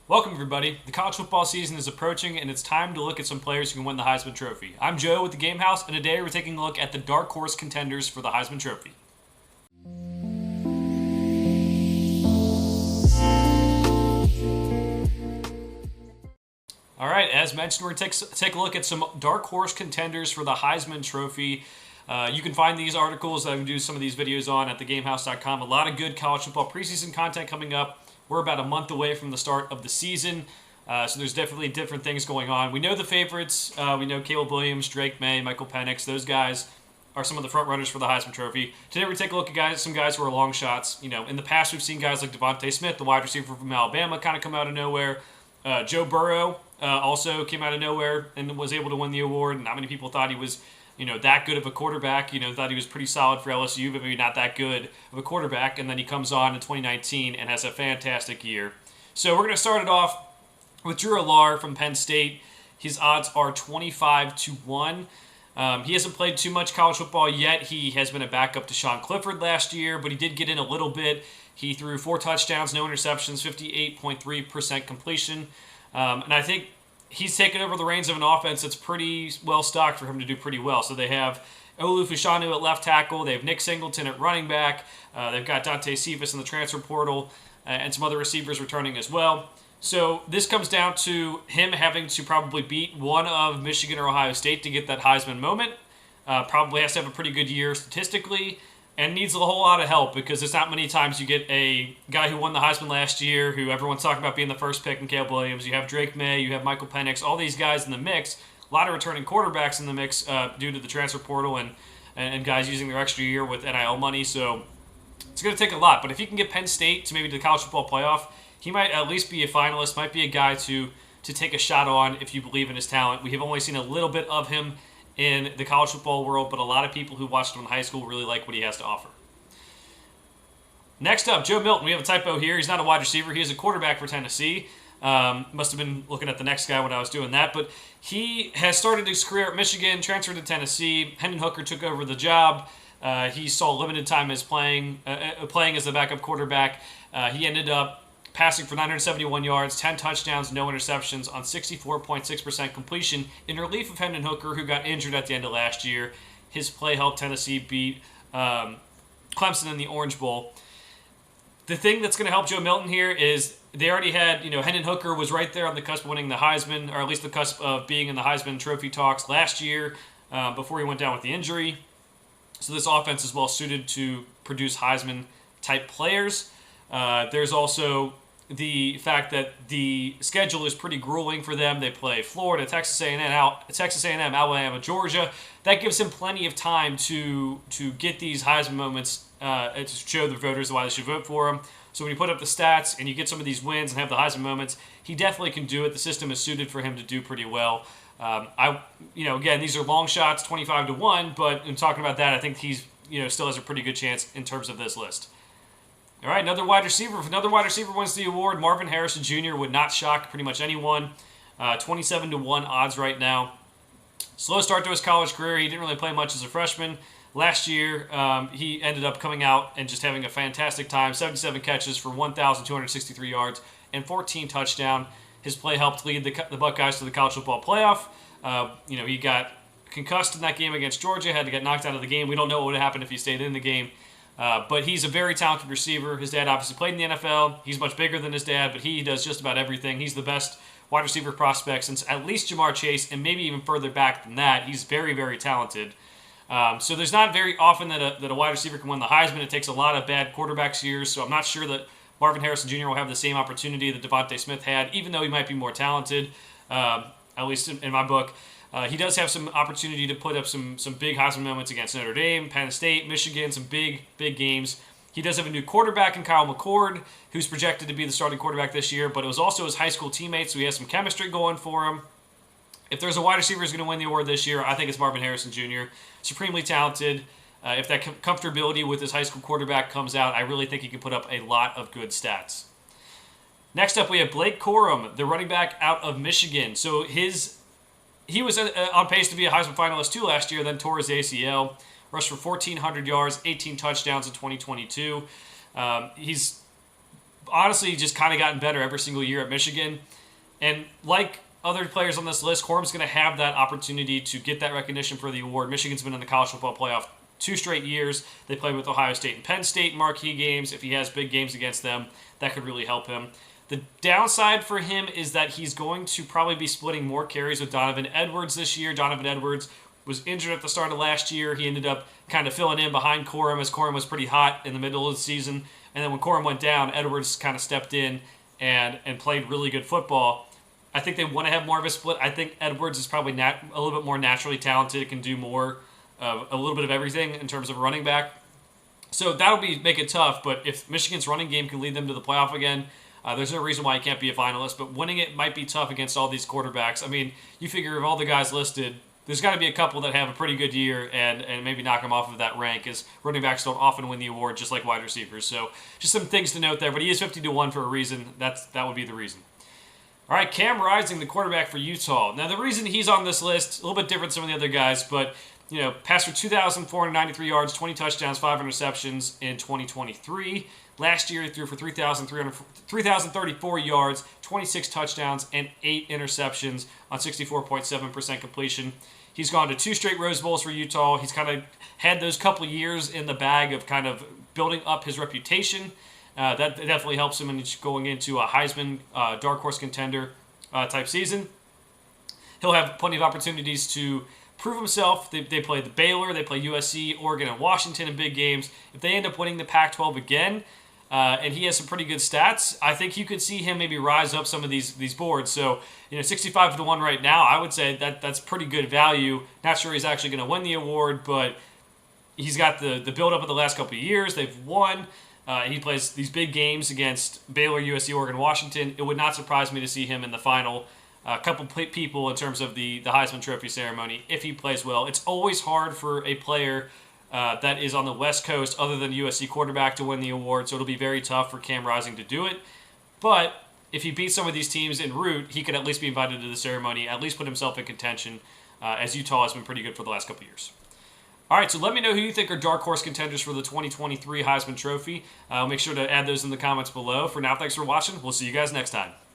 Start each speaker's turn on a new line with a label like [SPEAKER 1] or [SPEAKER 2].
[SPEAKER 1] Welcome, everybody. The college football season is approaching, and it's time to look at some players who can win the Heisman Trophy. I'm Joe with the Game House, and today we're taking a look at the Darkhorse Contenders for the Heisman Trophy. All right, as mentioned, we're going to take a look at some Darkhorse Contenders for the Heisman Trophy. You can find these articles that I do some of these videos on at thegamehouse.com. A lot of good college football preseason content coming up. We're about a month away from the start of the season, so there's definitely different things going on. We know the favorites. We know Caleb Williams, Drake May, Michael Penix. Those guys are some of the front runners for the Heisman Trophy. Today we take a look at some guys who are long shots. You know, in the past we've seen guys like Devontae Smith, the wide receiver from Alabama, kind of come out of nowhere. Joe Burrow also came out of nowhere and was able to win the award. Not many people thought he was, that good of a quarterback. Thought he was pretty solid for LSU, but maybe not that good of a quarterback. And then he comes on in 2019 and has a fantastic year. So we're going to start it off with Drew Allar from Penn State. His odds are 25-1. He hasn't played too much college football yet. He has been a backup to Sean Clifford last year, but he did get in a little bit. He threw 4 touchdowns, no interceptions, 58.3% completion. And I think he's taken over the reins of an offense that's pretty well stocked for him to do pretty well. So they have Olu Fashanu at left tackle. They have Nick Singleton at running back. They've got Dante Cephas in the transfer portal and some other receivers returning as well. So this comes down to him having to probably beat one of Michigan or Ohio State to get that Heisman moment. Probably has to have a pretty good year statistically and needs a whole lot of help because it's not many times you get a guy who won the Heisman last year, who everyone's talking about being the first pick in Caleb Williams. You have Drake May, you have Michael Penix, all these guys in the mix. A lot of returning quarterbacks in the mix due to the transfer portal and guys using their extra year with NIL money. So it's going to take a lot. But if he can get Penn State to maybe the college football playoff, he might at least be a finalist, might be a guy to take a shot on if you believe in his talent. We have only seen a little bit of him in the college football world, but a lot of people who watched him in high school really like what he has to offer. Next up, Joe Milton. We have a typo here. He's not a wide receiver. He is a quarterback for Tennessee. Must have been looking at the next guy when I was doing that. But he has started his career at Michigan, transferred to Tennessee. Hendon Hooker took over the job. He saw limited time as playing as the backup quarterback. He ended up passing for 971 yards, 10 touchdowns, no interceptions on 64.6% completion in relief of Hendon Hooker, who got injured at the end of last year. His play helped Tennessee beat Clemson in the Orange Bowl. The thing that's going to help Joe Milton here is they already had, Hendon Hooker was right there on the cusp of winning the Heisman, or at least the cusp of being in the Heisman Trophy talks last year before he went down with the injury. So this offense is well suited to produce Heisman-type players. There's also the fact that the schedule is pretty grueling for them. They play Florida, Texas A&M, Alabama, Georgia. That gives him plenty of time to get these Heisman moments to show the voters why they should vote for him. So when you put up the stats and you get some of these wins and have the Heisman moments, he definitely can do it. The system is suited for him to do pretty well. Again, these are long shots, 25-1, but in talking about that, I think he's still has a pretty good chance in terms of this list. All right, another wide receiver. If another wide receiver wins the award, Marvin Harrison Jr. would not shock pretty much anyone. 27-1 odds right now. Slow start to his college career. He didn't really play much as a freshman. Last year, he ended up coming out and just having a fantastic time. 77 catches for 1,263 yards and 14 touchdowns. His play helped lead the Buckeyes to the college football playoff. He got concussed in that game against Georgia, had to get knocked out of the game. We don't know what would have happened if he stayed in the game. But he's a very talented receiver. His dad obviously played in the NFL. He's much bigger than his dad, but he does just about everything. He's the best wide receiver prospect since at least Jamar Chase, and maybe even further back than that. He's very, very talented. So there's not very often that a wide receiver can win the Heisman. It takes a lot of bad quarterbacks years, so I'm not sure that Marvin Harrison Jr. will have the same opportunity that Devontae Smith had, even though he might be more talented, at least in my book. He does have some opportunity to put up some big Heisman moments against Notre Dame, Penn State, Michigan, some big games. He does have a new quarterback in Kyle McCord, who's projected to be the starting quarterback this year, but it was also his high school teammate, so he has some chemistry going for him. If there's a wide receiver who's going to win the award this year, I think it's Marvin Harrison Jr. Supremely talented. If that comfortability with his high school quarterback comes out, I really think he can put up a lot of good stats. Next up, we have Blake Corum, the running back out of Michigan. So he was on pace to be a Heisman finalist too last year, then tore his ACL. Rushed for 1,400 yards, 18 touchdowns in 2022. He's honestly just kind of gotten better every single year at Michigan. And like other players on this list, Corum's going to have that opportunity to get that recognition for the award. Michigan's been in the college football playoff 2 straight years. They played with Ohio State and Penn State in marquee games. If he has big games against them, that could really help him. The downside for him is that he's going to probably be splitting more carries with Donovan Edwards this year. Donovan Edwards was injured at the start of last year. He ended up kind of filling in behind Corum as Corum was pretty hot in the middle of the season. And then when Corum went down, Edwards kind of stepped in and played really good football. I think they want to have more of a split. I think Edwards is probably a little bit more naturally talented, can do more, a little bit of everything in terms of running back. So that'll make it tough, but if Michigan's running game can lead them to the playoff again, there's no reason why he can't be a finalist, but winning it might be tough against all these quarterbacks. I mean, you figure of all the guys listed, there's got to be a couple that have a pretty good year and maybe knock them off of that rank, as running backs don't often win the award just like wide receivers. So just some things to note there, but he is 50-1 for a reason. That would be the reason. All right, Cam Rising, the quarterback for Utah. Now, the reason he's on this list, a little bit different than some of the other guys, but passed for 2,493 yards, 20 touchdowns, 5 interceptions in 2023. Last year, he threw for 3,034 yards, 26 touchdowns, and 8 interceptions on 64.7% completion. He's gone to 2 straight Rose Bowls for Utah. He's kind of had those couple years in the bag of kind of building up his reputation. That definitely helps him in going into a Heisman Darkhorse Contender type season. He'll have plenty of opportunities to prove himself. They play the Baylor, they play USC, Oregon, and Washington in big games. If they end up winning the Pac-12 again, and he has some pretty good stats, I think you could see him maybe rise up some of these boards. So, 65-1 right now, I would say that's pretty good value. Not sure he's actually going to win the award, but he's got the build-up of the last couple of years. They've won. He plays these big games against Baylor, USC, Oregon, Washington. It would not surprise me to see him in the final. A couple people in terms of the Heisman Trophy ceremony if he plays well. It's always hard for a player that is on the West Coast other than USC quarterback to win the award, so it'll be very tough for Cam Rising to do it. But if he beats some of these teams en route, he could at least be invited to the ceremony, at least put himself in contention, as Utah has been pretty good for the last couple of years. All right, so let me know who you think are dark horse contenders for the 2023 Heisman Trophy. Make sure to add those in the comments below. For now, thanks for watching. We'll see you guys next time.